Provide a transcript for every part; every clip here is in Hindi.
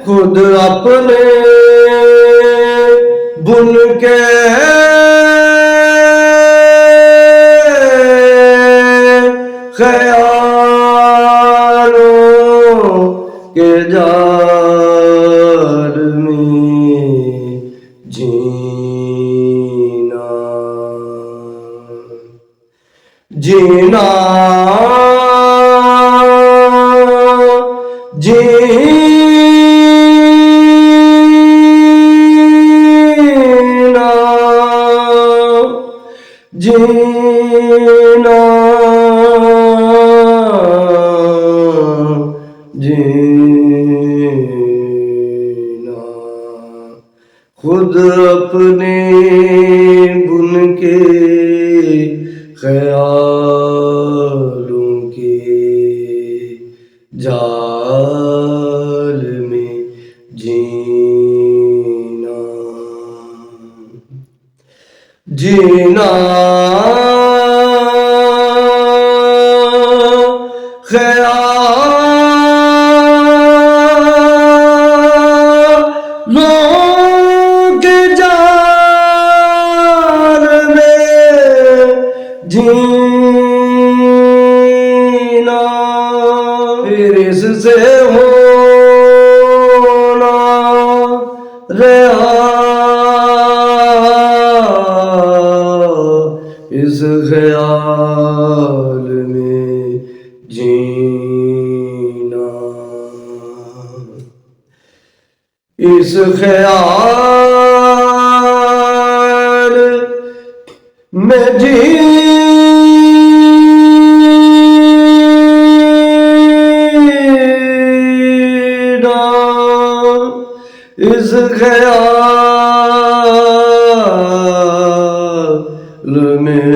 खुद अपने बुन के ख्यालों के जाल में जीना जीना जीना जीना खुद अपने बुन के ख्यालों के जाल में जीना जीना ख्यालों के जाल में जीना फिर इससे होना रहा इस ख्याल में जीना इस ख्याल में जीना इस ख्याल में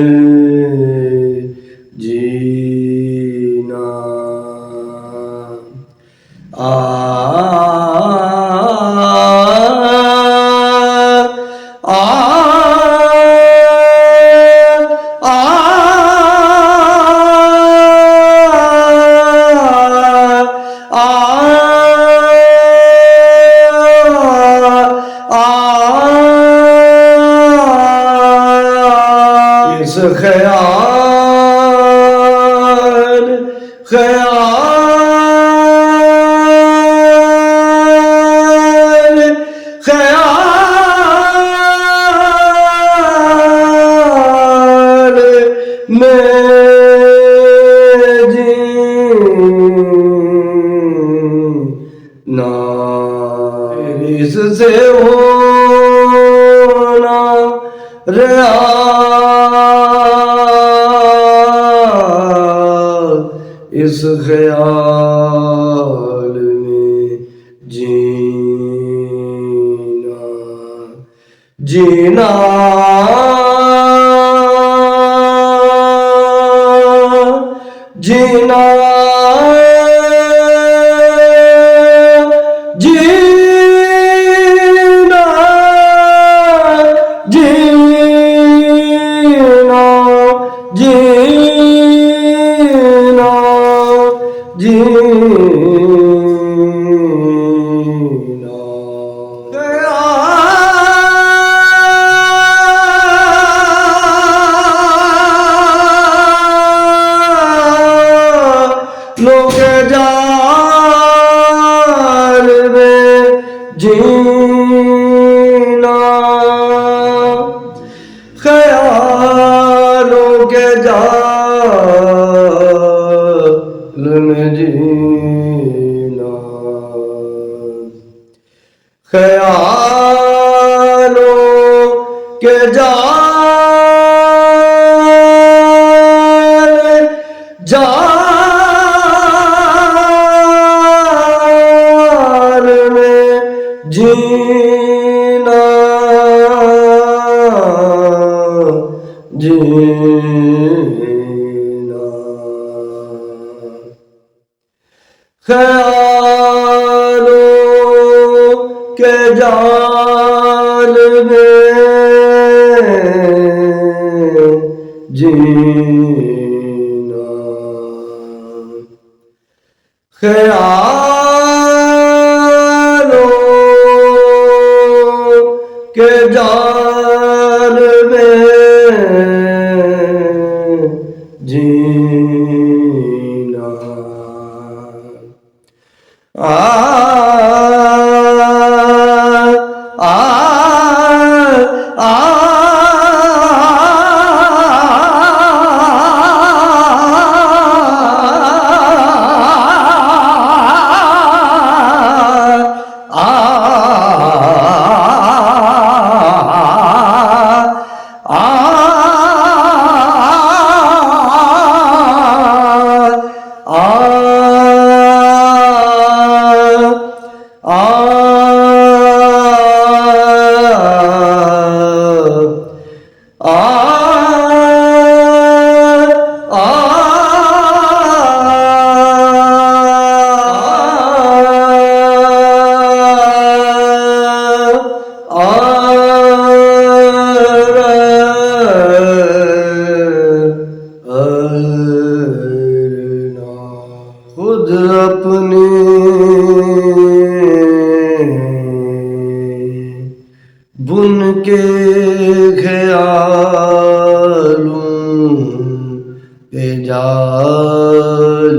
जीना इस ख्याल ख्याल ख्याल में जीना इससे होना रहा इस ख्याल में जीना जीना जीना जीना जीना जीना जीना लोग जाल में जीना ख्यालों के जाल में जीना ख्यालों के जाल जाल में जीना जीना ख्यालों के जाल में जीना ख्यालों के जाल में जीना। आ आ आ खुद अपने बुन के ख्यालों पे जाल